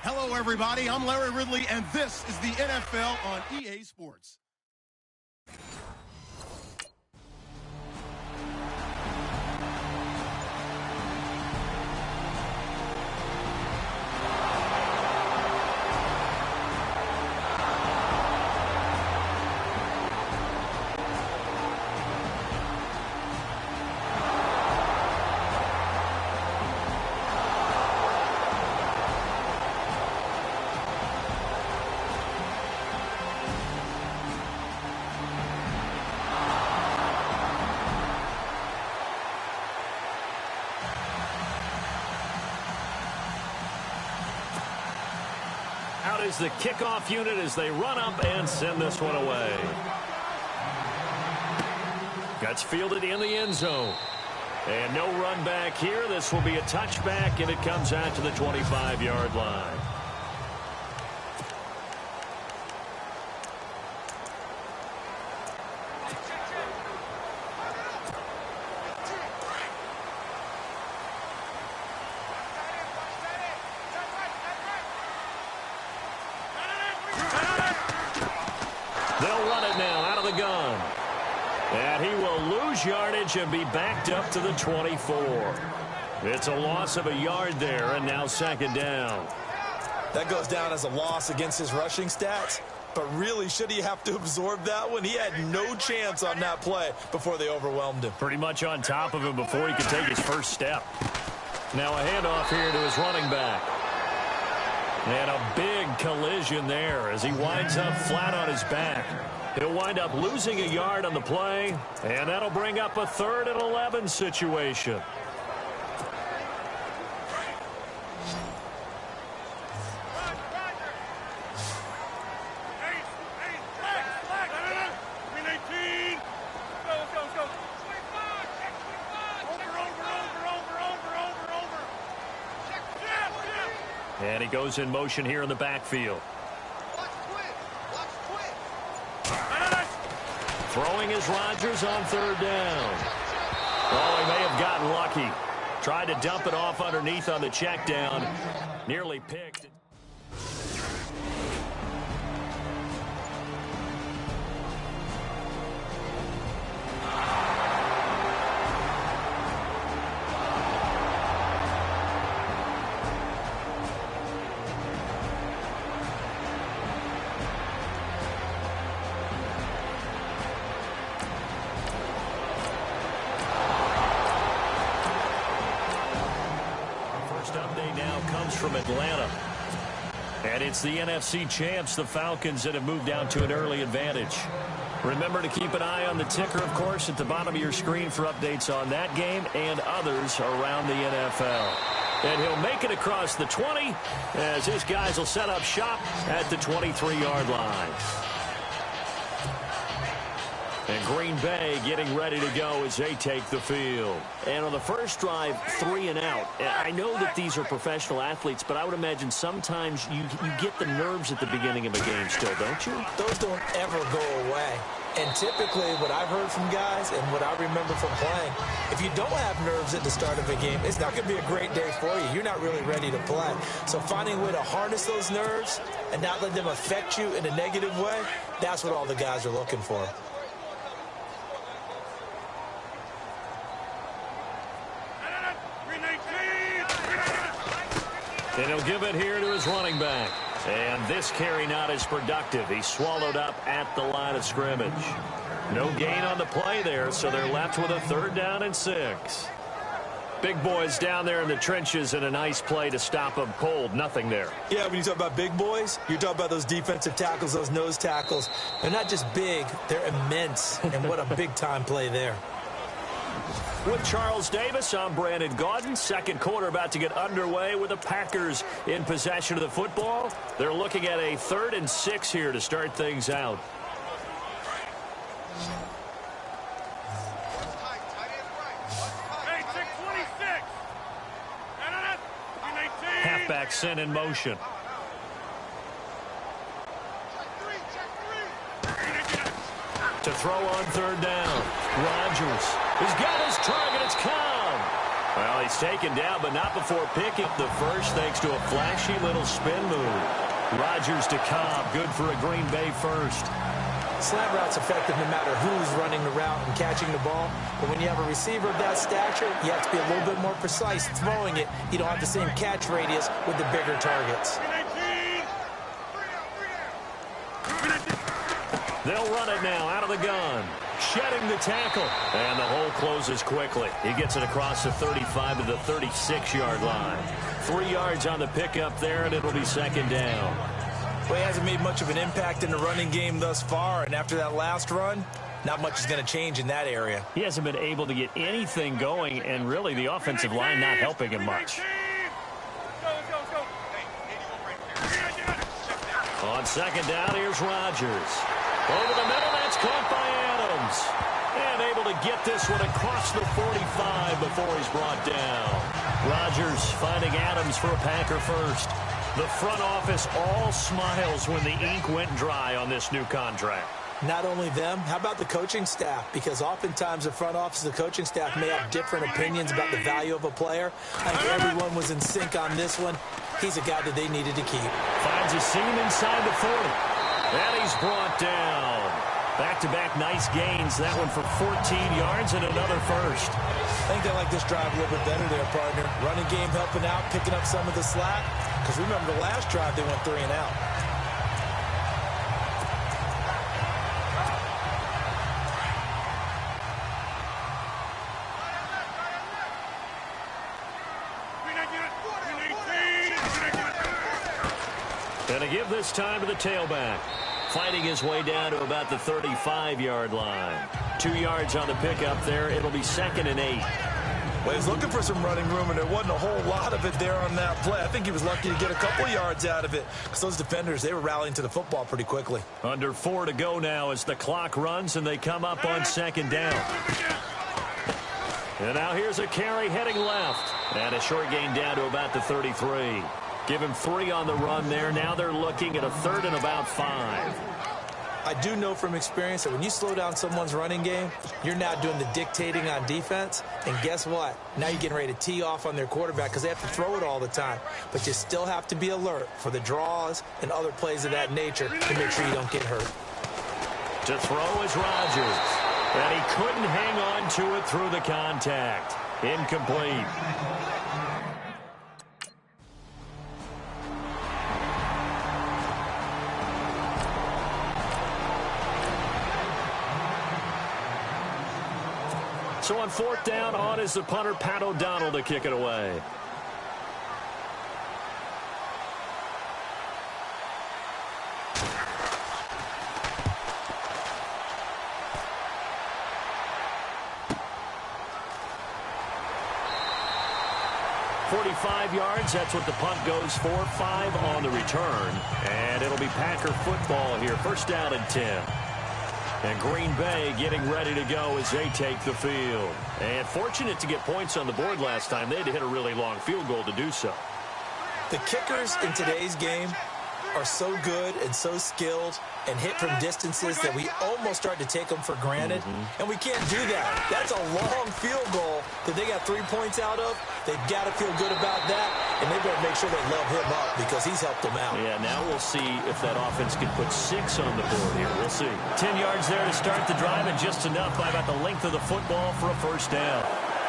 Hello, everybody. I'm Larry Ridley, and this is the NFL on EA Sports. Out is the kickoff unit as they run up and send this one away. Gets fielded in the end zone. And no run back here. This will be a touchback, and it comes out to the 25-yard line. And he will lose yardage and be backed up to the 24. It's a loss of a yard there, and now second down. That goes down as a loss against his rushing stats. But really, should he have to absorb that one? He had no chance on that play before they overwhelmed him. Pretty much on top of him before he could take his first step. Now a handoff here to his running back. And a big collision there as he winds up flat on his back. He'll wind up losing a yard on the play, and that'll bring up a 3rd and 11 situation. And he goes in motion here in the backfield. Throwing is Rodgers on 3rd down. Oh, he may have gotten lucky. Tried to dump it off underneath on the check down. Nearly picked. From Atlanta. And it's the NFC champs, the Falcons, that have moved down to an early advantage. Remember to keep an eye on the ticker, of course, at the bottom of your screen for updates on that game and others around the NFL. And he'll make it across the 20 as his guys will set up shop at the 23-yard line. And Green Bay getting ready to go as they take the field. And on the first drive, 3 and out. I know that these are professional athletes, but I would imagine sometimes you get the nerves at the beginning of a game still, don't you? Those don't ever go away. And typically what I've heard from guys and what I remember from playing, if you don't have nerves at the start of a game, it's not going to be a great day for you. You're not really ready to play. So finding a way to harness those nerves and not let them affect you in a negative way, that's what all the guys are looking for. And he'll give it here to his running back. And this carry not as productive. He's swallowed up at the line of scrimmage. No gain on the play there, so they're left with a 3rd down and 6. Big boys down there in the trenches and a nice play to stop them cold. Nothing there. Yeah, when you talk about big boys, you're talking about those defensive tackles, those nose tackles. They're not just big, they're immense. And what a big-time play there. With Charles Davis, I'm Brandon Gaudin. Second quarter about to get underway with the Packers in possession of the football. They're looking at a 3rd and 6 here to start things out. Halfback sent in motion. To throw on 3rd down. Rodgers has got his target. It's Cobb. Well, he's taken down, but not before picking up the first, thanks to a flashy little spin move. Rodgers to Cobb, good for a Green Bay first. Slant route's effective no matter who's running the route and catching the ball. But when you have a receiver of that stature, you have to be a little bit more precise throwing it. You don't have the same catch radius with the bigger targets. They'll run it now out of the gun. Shedding the tackle. And the hole closes quickly. He gets it across the 35 to the 36-yard line. 3 yards on the pickup there, and it'll be second down. Well, he hasn't made much of an impact in the running game thus far, and after that last run, not much is going to change in that area. He hasn't been able to get anything going, and really the offensive line not helping him much. On second down, here's Rodgers. Over the middle, that's caught by Adams. And able to get this one across the 45 before he's brought down. Rodgers finding Adams for a Packer first. The front office all smiles when the ink went dry on this new contract. Not only them, how about the coaching staff? Because oftentimes the front office, the coaching staff may have different opinions about the value of a player. I think everyone was in sync on this one. He's a guy that they needed to keep. Finds a seam inside the 40. And he's brought down. Back-to-back nice gains. That one for 14 yards and another first. I think they like this drive a little bit better there, partner. Running game helping out, picking up some of the slack. Because remember the last drive, they went 3 and out. And to give this time to the tailback. Fighting his way down to about the 35-yard line. 2 yards on the pickup there. It'll be second and 8. Well, he was looking for some running room, and there wasn't a whole lot of it there on that play. I think he was lucky to get a couple of yards out of it because those defenders, they were rallying to the football pretty quickly. Under 4 to go now as the clock runs, and they come up on second down. And now here's a carry heading left. And a short gain down to about the 33. Give him 3 on the run there. Now they're looking at a 3rd and about 5. I do know from experience that when you slow down someone's running game, you're now doing the dictating on defense. And guess what? Now you're getting ready to tee off on their quarterback because they have to throw it all the time. But you still have to be alert for the draws and other plays of that nature to make sure you don't get hurt. To throw is Rodgers. And he couldn't hang on to it through the contact. Incomplete. So on 4th down, on is the punter, Pat O'Donnell, to kick it away. .45 yards, that's what the punt goes for. 5 on the return. And it'll be Packer football here. First down and 10. And Green Bay getting ready to go as they take the field. And fortunate to get points on the board last time. They had to hit a really long field goal to do so. The kickers in today's game are so good and so skilled and hit from distances that we almost start to take them for granted. And we can't do that. That's a long field goal that they got 3 points out of. They've got to feel good about that, and they better make sure they love him up because he's helped them out. Yeah, now we'll see if that offense can put 6 on the board here. We'll see. 10 yards there to start the drive, and just enough by about the length of the football for a first down.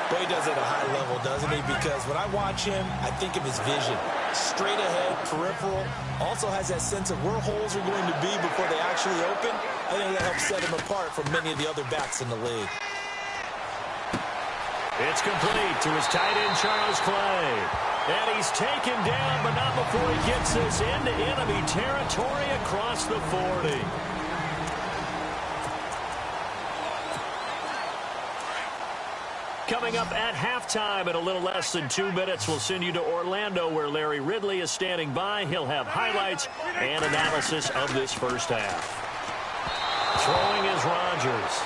Well, he does it at a high level, doesn't he? Because when I watch him, I think of his vision. Straight ahead, peripheral. Also has that sense of where holes are going to be before they actually open. I think that helps set him apart from many of the other backs in the league. It's complete to his tight end, Charles Clay. And he's taken down, but not before he gets this into enemy territory across the 40. Coming up at halftime in a little less than 2 minutes, we'll send you to Orlando where Larry Ridley is standing by. He'll have highlights and analysis of this first half. Throwing is Rodgers.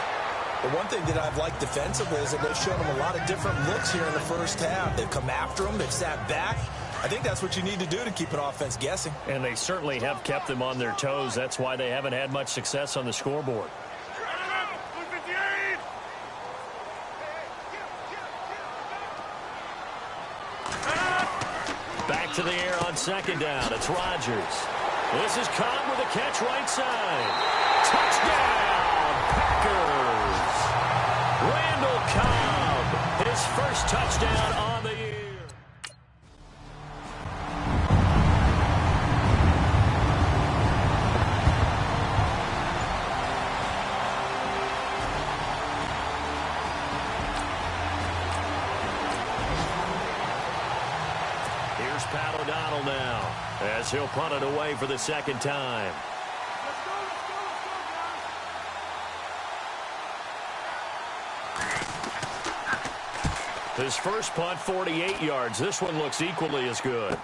The one thing that I've liked defensively is that they've shown him a lot of different looks here in the first half. They've come after him. They've sat back. I think that's what you need to do to keep an offense guessing. And they certainly have kept them on their toes. That's why they haven't had much success on the scoreboard. to the air on second down. It's Rodgers. This is Cobb with a catch right side. Touchdown, Packers. Randall Cobb, his first touchdown on the year. Here's Pat O'Donnell now, as he'll punt it away for the second time. His first punt, 48 yards. This one looks equally as good.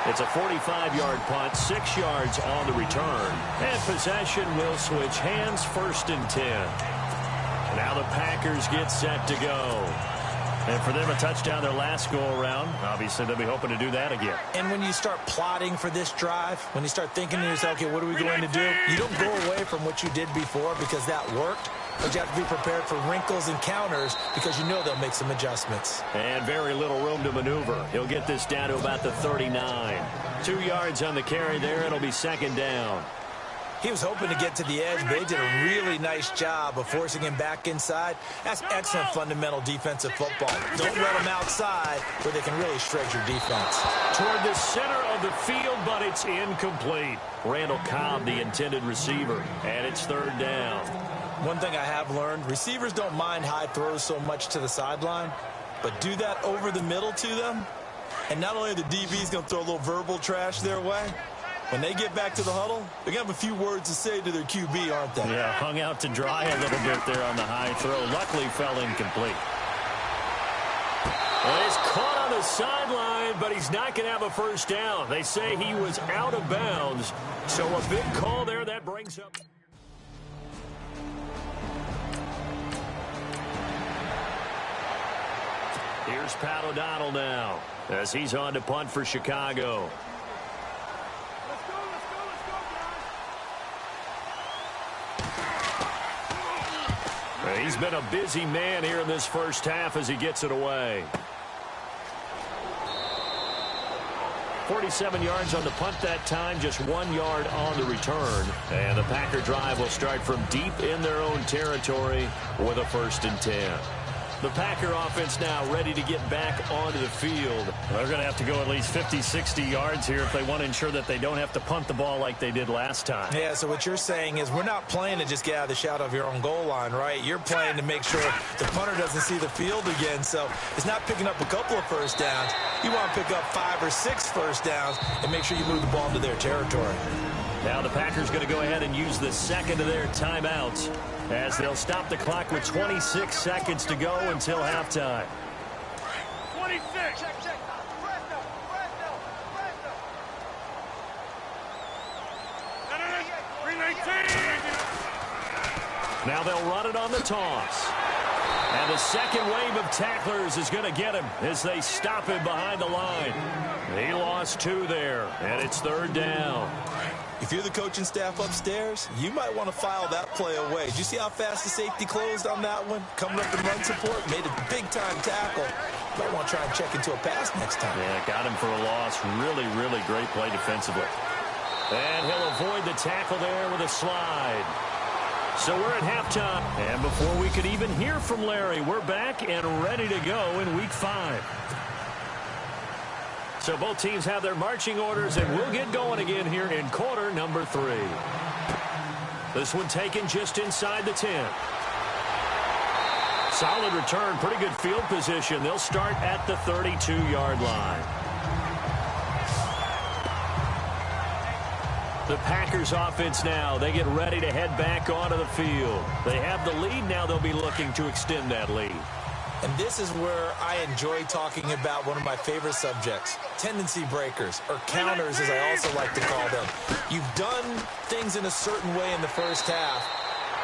It's a 45-yard punt, 6 yards on the return. And possession will switch hands, 1st and 10. Now the Packers get set to go. And for them, a touchdown their last go-around. Obviously, they'll be hoping to do that again. And when you start plotting for this drive, when you start thinking to yourself, okay, what are we going to do? You don't go away from what you did before because that worked. But you have to be prepared for wrinkles and counters because you know they'll make some adjustments. And very little room to maneuver. He'll get this down to about the 39. 2 yards on the carry there. It'll be second down. He was hoping to get to the edge, but they did a really nice job of forcing him back inside. That's excellent fundamental defensive football. Don't let him outside where they can really shred your defense. Toward the center of the field, but it's incomplete. Randall Cobb, the intended receiver, and it's 3rd down. One thing I have learned, receivers don't mind high throws so much to the sideline, but do that over the middle to them, and not only are the DBs going to throw a little verbal trash their way, when they get back to the huddle, they're going to have a few words to say to their QB, aren't they? Yeah, hung out to dry a little bit there on the high throw. Luckily fell incomplete. Well, he's caught on the sideline, but he's not going to have a first down. They say he was out of bounds, so a big call there that brings up... Here's Pat O'Donnell now, as he's on to punt for Chicago. He's been a busy man here in this first half as he gets it away. 47 yards on the punt that time, just 1 yard on the return. And the Packer drive will start from deep in their own territory with a 1st and 10. The Packer offense now ready to get back onto the field. They're going to have to go at least 50, 60 yards here if they want to ensure that they don't have to punt the ball like they did last time. Yeah, so what you're saying is we're not playing to just get out of the shadow of your own goal line, right? You're playing to make sure the punter doesn't see the field again. So it's not picking up a couple of first downs. You want to pick up 5 or 6 first downs and make sure you move the ball into their territory. Now the Packers going to go ahead and use the second of their timeouts as they'll stop the clock with 26 seconds to go until halftime. 26. Check. Now they'll run it on the toss. And the second wave of tacklers is going to get him as they stop him behind the line. He lost 2 there, and it's 3rd down. If you're the coaching staff upstairs, you might want to file that play away. Did you see how fast the safety closed on that one? Coming up in run support, made a big-time tackle. Might want to try and check into a pass next time. Yeah, got him for a loss. Really, really great play defensively. And he'll avoid the tackle there with a slide. So we're at halftime. And before we could even hear from Larry, we're back and ready to go in Week 5. So both teams have their marching orders, and we'll get going again here in quarter number 3. This one taken just inside the 10. Solid return, pretty good field position. They'll start at the 32-yard line. The Packers offense now, they get ready to head back onto the field. They have the lead, now they'll be looking to extend that lead. And this is where I enjoy talking about one of my favorite subjects, tendency breakers, or counters as I also like to call them. You've done things in a certain way in the first half,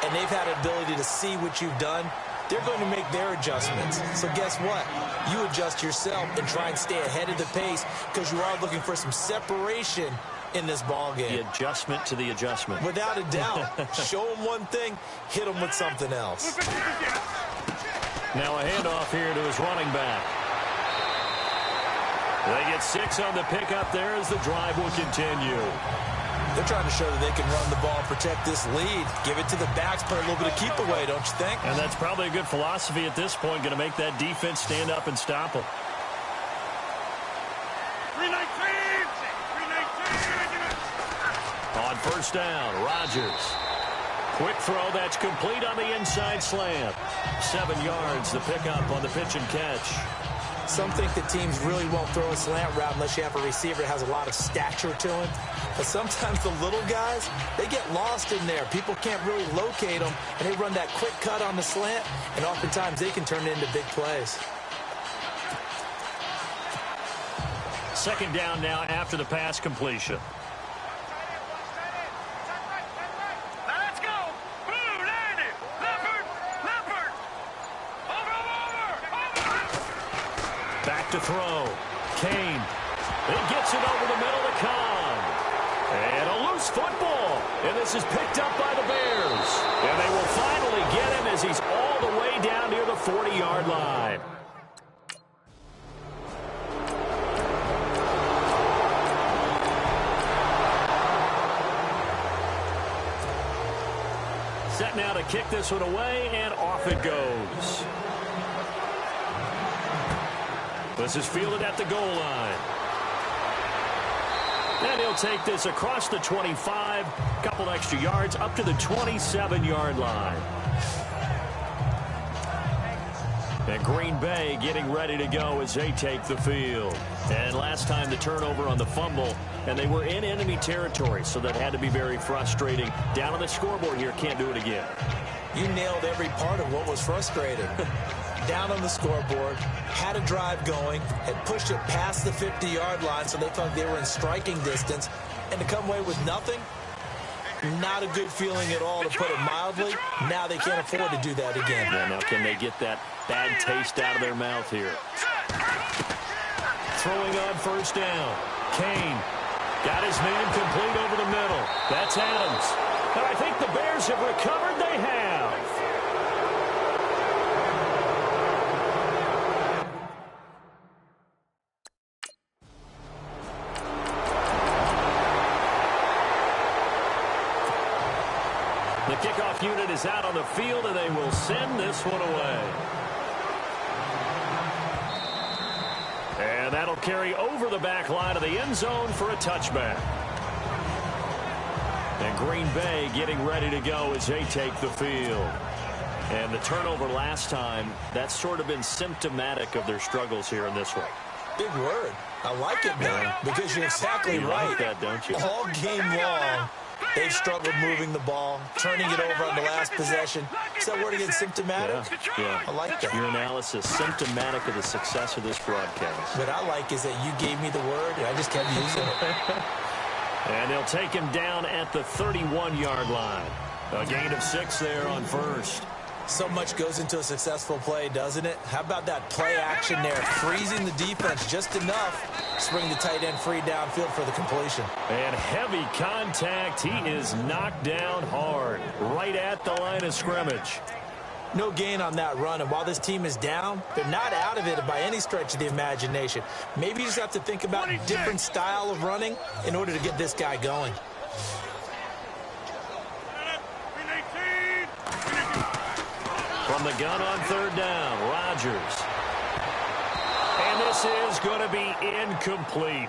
and they've had an ability to see what you've done. They're going to make their adjustments. So guess what? You adjust yourself and try and stay ahead of the pace because you are looking for some separation in this ball game. The adjustment to the adjustment. Without a doubt. Show them one thing, hit them with something else. Now a handoff here to his running back. They get 6 on the pickup there as the drive will continue. They're trying to show that they can run the ball, protect this lead, give it to the backs, play a little bit of keep away, don't you think? And that's probably a good philosophy at this point, going to make that defense stand up and stop them. 319! On first down, Rodgers. Quick throw, that's complete on the inside slant. 7 yards, the pickup on the pitch and catch. Some think that teams really won't throw a slant route unless you have a receiver that has a lot of stature to him. But sometimes the little guys, they get lost in there. People can't really locate them, and they run that quick cut on the slant, and oftentimes they can turn it into big plays. Second down now after the pass completion. Back to throw. Kane. He gets it over the middle to Khan. And a loose football. And this is picked up by the Bears. And they will finally get him as he's all the way down near the 40-yard line. Set now to kick this one away, and off it goes. This is fielded at the goal line. And he'll take this across the 25, couple extra yards, up to the 27-yard line. And Green Bay getting ready to go as they take the field. And last time the turnover on the fumble, and they were in enemy territory, so that had to be very frustrating. Down on the scoreboard here, can't do it again. You nailed every part of what was frustrating. Down on the scoreboard, had a drive going, had pushed it past the 50-yard line, so they thought they were in striking distance, and to come away with nothing, not a good feeling at all, to put it mildly. Now they can't afford to do that again. Yeah, now can they get that bad taste out of their mouth here? Throwing on first down. Kane got his man complete over the middle. That's Adams. And I think the Bears have recovered. They have. The kickoff unit is out on the field, and they will send this one away. And that'll carry over the back line of the end zone for a touchback. And Green Bay getting ready to go as they take the field. And the turnover last time, that's sort of been symptomatic of their struggles here in this one. Big word. I like it, man, because you're exactly you right. Like that, don't you? All game long, they've struggled moving the ball, turning it over on the last possession. Is that word again, symptomatic? Yeah. I like that. Your analysis, symptomatic of the success of this broadcast. What I like is that you gave me the word, and I just kept using it. And they'll take him down at the 31-yard line. A gain of 6 there on first. So much goes into a successful play, doesn't it? How about that play action there? Freezing the defense just enough to bring the tight end free downfield for the completion. And heavy contact. He is knocked down hard right at the line of scrimmage. No gain on that run, and while this team is down, they're not out of it by any stretch of the imagination. Maybe you just have to think about a different style of running in order to get this guy going. From the gun on third down, Rodgers. And this is going to be incomplete.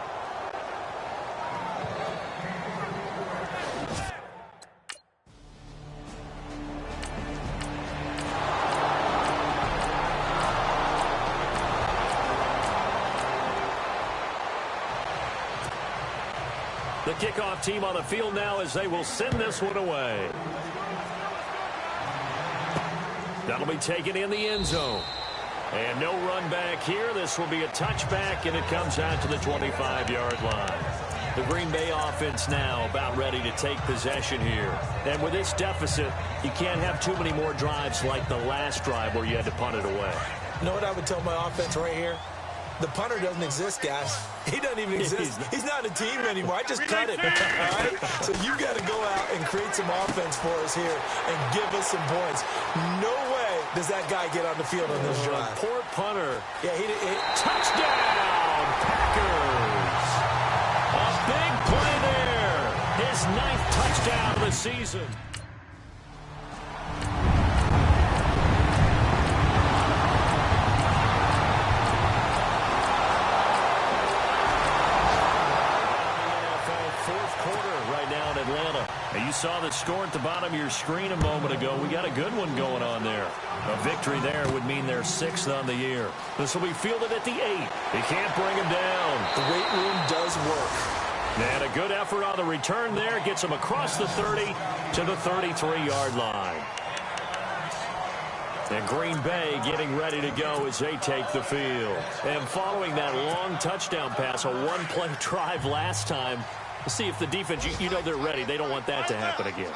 The kickoff team on the field now as they will send this one away. That'll be taken in the end zone. And no run back here. This will be a touchback, and it comes out to the 25-yard line. The Green Bay offense now about ready to take possession here. And with this deficit, you can't have too many more drives like the last drive where you had to punt it away. You know what I would tell my offense right here? The punter doesn't exist, guys. He doesn't even exist. He's not a team anymore. I just cut it. All right? So you've got to go out and create some offense for us here and give us some points. No way does that guy get on the field on this drive? Poor punter. Yeah, Touchdown, Packers. A big play there. His 9th touchdown of the season. Fourth quarter right now in Atlanta. And you saw the score at the bottom of your screen a moment ago. We got a good one going on there. A victory there would mean they're 6th on the year. This will be fielded at the 8. He can't bring him down. The weight room does work. And a good effort on the return there. Gets him across the 30 to the 33-yard line. And Green Bay getting ready to go as they take the field. And following that long touchdown pass, a one-play drive last time, we'll see if the defense, you know they're ready. They don't want that to happen again.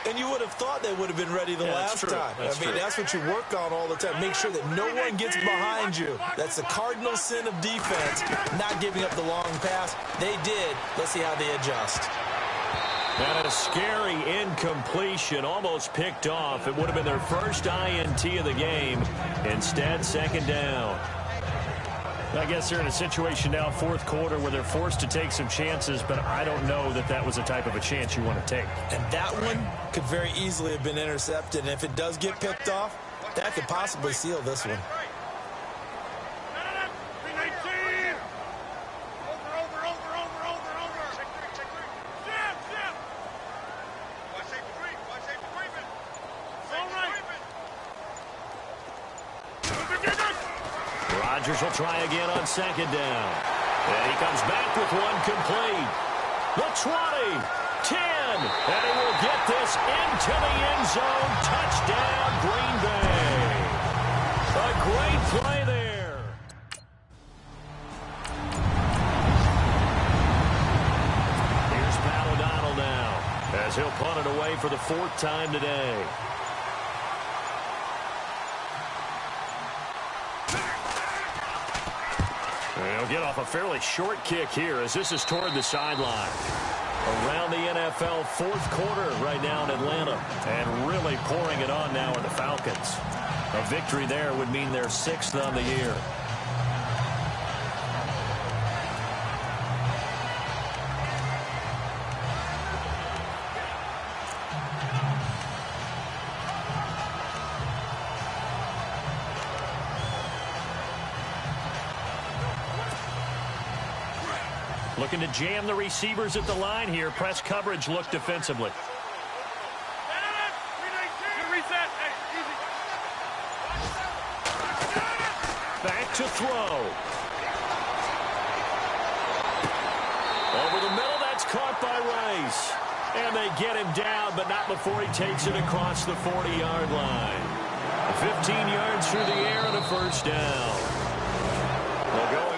And you would have thought they would have been ready the last time. That's what you work on all the time. Make sure that no one gets behind you. That's the cardinal sin of defense, not giving up the long pass. They did. Let's see how they adjust. And a scary incompletion, almost picked off. It would have been their first INT of the game. Instead, 2nd down. I guess they're in a situation now, 4th quarter, where they're forced to take some chances, but I don't know that that was the type of a chance you want to take. And that one could very easily have been intercepted. And if it does get picked off, that could possibly seal this one. Rodgers will try again on 2nd down. And he comes back with one complete. The 20, 10, and he will get this into the end zone. Touchdown, Green Bay. A great play there. Here's Pat O'Donnell now, as he'll punt it away for the 4th time today. He'll get off a fairly short kick here as this is toward the sideline. Around the NFL 4th quarter right now in Atlanta. And really pouring it on now are the Falcons. A victory there would mean they're 6th on the year. Looking to jam the receivers at the line here. Press coverage look defensively. Back to throw. Over the middle, that's caught by Rice. And they get him down, but not before he takes it across the 40-yard line. 15 yards through the air and a 1st down. They'll go